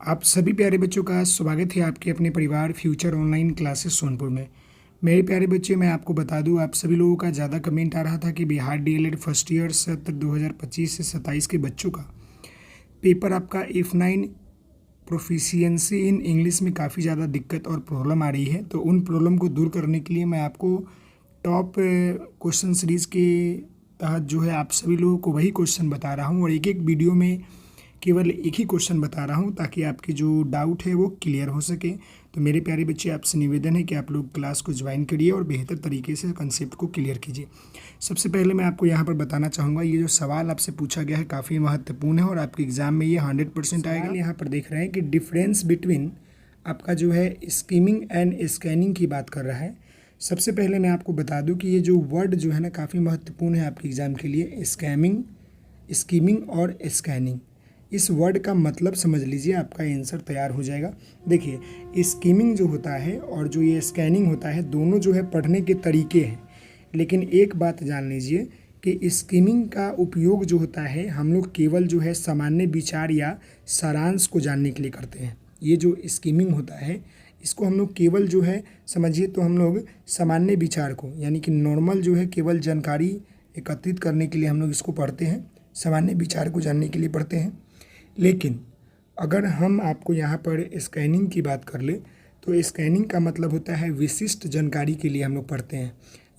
आप सभी प्यारे बच्चों का स्वागत है आपके अपने परिवार फ्यूचर ऑनलाइन क्लासेस सोनपुर में। मेरे प्यारे बच्चे, मैं आपको बता दूं, आप सभी लोगों का ज़्यादा कमेंट आ रहा था कि बिहार डीएलएड फर्स्ट ईयर सत्र 2025 से 27 के बच्चों का पेपर आपका F9 प्रोफिशिएंसी इन इंग्लिश में काफ़ी ज़्यादा दिक्कत और प्रॉब्लम आ रही है। तो उन प्रॉब्लम को दूर करने के लिए मैं आपको टॉप क्वेश्चन सीरीज़ के तहत जो है आप सभी लोगों को वही क्वेश्चन बता रहा हूँ और एक एक वीडियो में केवल एक ही क्वेश्चन बता रहा हूँ ताकि आपके जो डाउट है वो क्लियर हो सके। तो मेरे प्यारे बच्चे, आपसे निवेदन है कि आप लोग क्लास को ज्वाइन करिए और बेहतर तरीके से कंसेप्ट को क्लियर कीजिए। सबसे पहले मैं आपको यहाँ पर बताना चाहूँगा, ये जो सवाल आपसे पूछा गया है काफ़ी महत्वपूर्ण है और आपके एग्जाम में ये 100% आएगा। यहाँ पर देख रहे हैं कि डिफरेंस बिटवीन आपका जो है स्कीमिंग एंड स्कैनिंग की बात कर रहा है। सबसे पहले मैं आपको बता दूँ कि ये जो वर्ड जो है ना काफ़ी महत्वपूर्ण है आपके एग्ज़ाम के लिए, स्कीमिंग और स्कैनिंग। इस वर्ड का मतलब समझ लीजिए, आपका आंसर तैयार हो जाएगा। देखिए, स्कीमिंग जो होता है और जो ये स्कैनिंग होता है, दोनों जो है पढ़ने के तरीके हैं। लेकिन एक बात जान लीजिए कि स्कीमिंग का उपयोग जो होता है हम लोग केवल जो है सामान्य विचार या सारांश को जानने के लिए करते हैं। ये जो स्कीमिंग होता है इसको हम लोग केवल जो है समझिए तो हम लोग सामान्य विचार को, यानी कि नॉर्मल जो है केवल जानकारी एकत्रित करने के लिए हम लोग इसको पढ़ते हैं, सामान्य विचार को जानने के लिए पढ़ते हैं। लेकिन अगर हम आपको यहाँ पर स्कैनिंग की बात कर ले तो स्कैनिंग का मतलब होता है विशिष्ट जानकारी के लिए हम लोग पढ़ते हैं।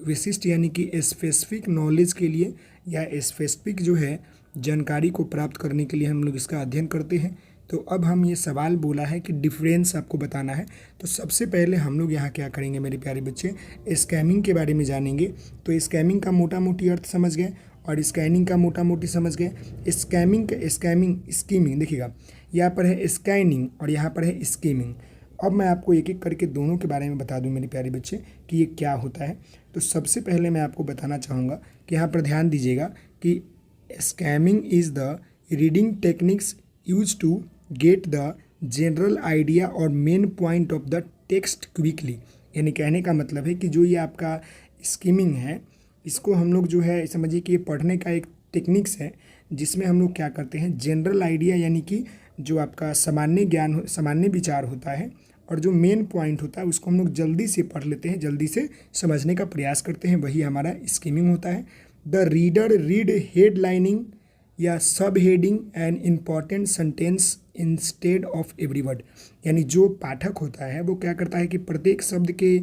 विशिष्ट यानी कि स्पेसिफिक नॉलेज के लिए या स्पेसिफिक जो है जानकारी को प्राप्त करने के लिए हम लोग इसका अध्ययन करते हैं। तो अब हम ये सवाल बोला है कि डिफरेंस आपको बताना है, तो सबसे पहले हम लोग यहाँ क्या करेंगे मेरे प्यारे बच्चे, स्कैमिंग के बारे में जानेंगे। तो स्कैमिंग का मोटा मोटी अर्थ समझ गए और स्कैनिंग का मोटा मोटी समझ गए। स्कीमिंग देखिएगा, यहाँ पर है स्कैनिंग और यहाँ पर है स्कीमिंग। अब मैं आपको एक एक करके दोनों के बारे में बता दूं मेरे प्यारे बच्चे कि ये क्या होता है। तो सबसे पहले मैं आपको बताना चाहूँगा कि यहाँ पर ध्यान दीजिएगा कि skimming is the reading techniques use to get the general idea और main point of the text quickly. यानी कहने का मतलब है कि जो ये आपका स्कीमिंग है, इसको हम लोग जो है समझिए कि ये पढ़ने का एक टेक्निक्स है जिसमें हम लोग क्या करते हैं, जनरल आइडिया यानी कि जो आपका सामान्य ज्ञान, सामान्य विचार होता है और जो मेन पॉइंट होता है उसको हम लोग जल्दी से पढ़ लेते हैं, जल्दी से समझने का प्रयास करते हैं, वही हमारा स्कीमिंग होता है। द रीडर रीड हेडलाइनिंग या सब heading and important sentence instead of every word. यानी जो पाठक होता है वो क्या करता है कि प्रत्येक शब्द के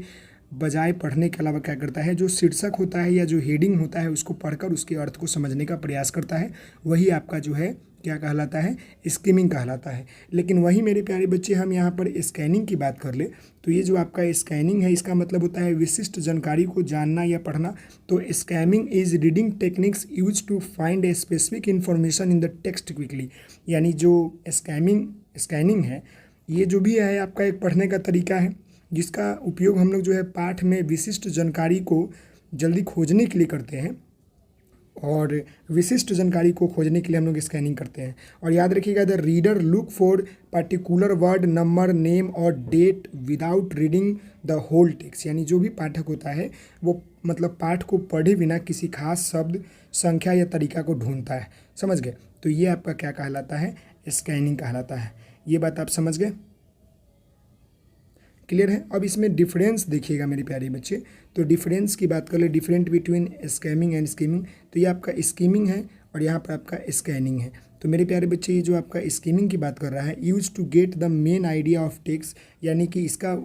बजाय पढ़ने के अलावा क्या करता है, जो शीर्षक होता है या जो हेडिंग होता है उसको पढ़कर उसके अर्थ को समझने का प्रयास करता है। वही आपका जो है क्या कहलाता है, स्कीमिंग कहलाता है। लेकिन वही मेरे प्यारे बच्चे, हम यहाँ पर स्कैनिंग की बात कर ले तो ये जो आपका स्कैनिंग है इसका मतलब होता है विशिष्ट जानकारी को जानना या पढ़ना। तो scanning is reading techniques use to find a specific information in the text quickly. यानी जो स्कैनिंग है ये जो भी है आपका एक पढ़ने का तरीका है जिसका उपयोग हम लोग जो है पाठ में विशिष्ट जानकारी को जल्दी खोजने के लिए करते हैं और विशिष्ट जानकारी को खोजने के लिए हम लोग स्कैनिंग करते हैं। और याद रखिएगा, the reader look for particular word, number, name और date without reading the whole text. यानी जो भी पाठक होता है वो मतलब पाठ को पढ़े बिना किसी खास शब्द, संख्या या तरीका को ढूंढता है। समझ गए? तो ये आपका क्या कहलाता है, स्कैनिंग कहलाता है। ये बात आप समझ गए, क्लियर है। अब इसमें डिफरेंस देखिएगा मेरे प्यारे बच्चे। तो डिफरेंस की बात कर ले, different between scanning and skimming. तो ये आपका स्कीमिंग है और यहाँ पर आपका स्कैनिंग है। तो मेरे प्यारे बच्चे, ये जो आपका स्कीमिंग की बात कर रहा है, use to get the main idea of text, यानी कि इसका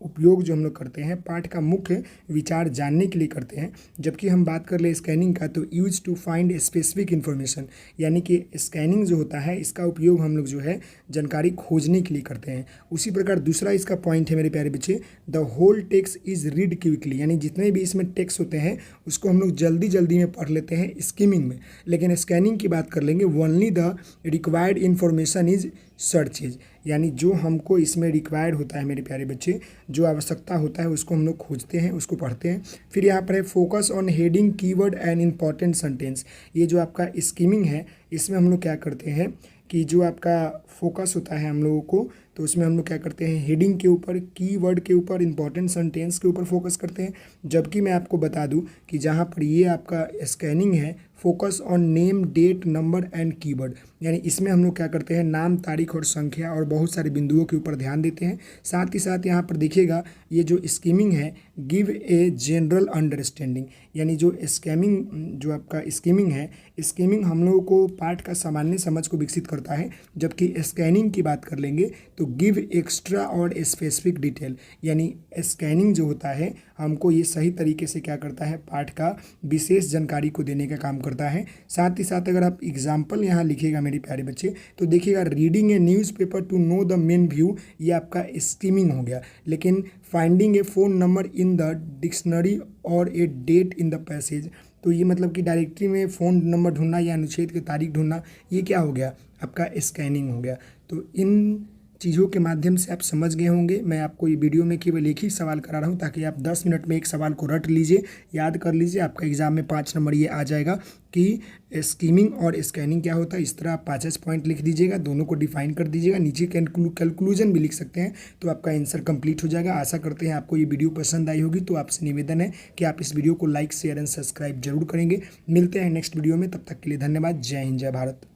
उपयोग जो हम लोग करते हैं पाठ का मुख्य विचार जानने के लिए करते हैं। जबकि हम बात कर ले स्कैनिंग का तो use to find specific information, यानी कि स्कैनिंग जो होता है इसका उपयोग हम लोग जो है जानकारी खोजने के लिए करते हैं। उसी प्रकार दूसरा इसका पॉइंट है मेरे प्यारे बच्चे, the whole text is read quickly, यानी जितने भी इसमें टेक्स्ट होते हैं उसको हम लोग जल्दी जल्दी में पढ़ लेते हैं स्कीमिंग में। लेकिन स्कैनिंग की बात कर लेंगे, only the required information is searches, यानी जो हमको इसमें रिक्वायर्ड होता है मेरे प्यारे बच्चे, जो आवश्यकता होता है उसको हम लोग खोजते हैं, उसको पढ़ते हैं। फिर यहाँ पर है focus on heading, keyword and important sentence. ये जो आपका स्कीमिंग है इसमें हम लोग क्या करते हैं कि जो आपका फोकस होता है हम लोगों को, तो उसमें हम लोग क्या करते हैं, हेडिंग के ऊपर, कीवर्ड के ऊपर, इंपॉर्टेंट सेंटेंस के ऊपर फोकस करते हैं। जबकि मैं आपको बता दूं कि जहां पर ये आपका स्कैनिंग है, focus on name, date, number and keyword, यानी इसमें हम लोग क्या करते हैं, नाम, तारीख और संख्या और बहुत सारे बिंदुओं के ऊपर ध्यान देते हैं। साथ ही साथ यहाँ पर देखिएगा ये जो स्कीमिंग है, गिव ए जनरल अंडरस्टैंडिंग, यानी जो स्कैमिंग, जो आपका स्कीमिंग है, स्कीमिंग हम लोगों को पाठ का सामान्य समझ को विकसित करता है। जबकि स्कैनिंग की बात कर लेंगे तो गिव एक्स्ट्रा और स्पेसिफिक डिटेल, यानी स्कैनिंग जो होता है हमको ये सही तरीके से क्या करता है, पाठ का विशेष जानकारी को देने का काम करता है। साथ ही साथ अगर आप एग्जाम्पल यहाँ लिखिएगा मेरे प्यारे बच्चे, तो देखिएगा, reading a newspaper to know the main view, ये आपका स्कीमिंग हो गया। लेकिन finding a phone number in the dictionary और a date in the passage, तो ये मतलब कि डायरेक्टरी में फ़ोन नंबर ढूंढना या अनुच्छेद की तारीख ढूंढना, ये क्या हो गया, आपका स्कैनिंग हो गया। तो इन चीज़ों के माध्यम से आप समझ गए होंगे। मैं आपको ये वीडियो में केवल एक ही सवाल करा रहा हूँ ताकि आप 10 मिनट में एक सवाल को रट लीजिए, याद कर लीजिए, आपका एग्जाम में 5 नंबर ये आ जाएगा कि स्कीमिंग और स्कैनिंग क्या होता है। इस तरह आप 5 पॉइंट लिख दीजिएगा, दोनों को डिफाइन कर दीजिएगा, नीचे कंक्लूजन भी लिख सकते हैं, तो आपका आंसर कंप्लीट हो जाएगा। आशा करते हैं आपको ये वीडियो पसंद आई होगी। तो आपसे निवेदन है कि आप इस वीडियो को लाइक, शेयर एंड सब्सक्राइब जरूर करेंगे। मिलते हैं नेक्स्ट वीडियो में, तब तक के लिए धन्यवाद। जय हिंद, जय भारत।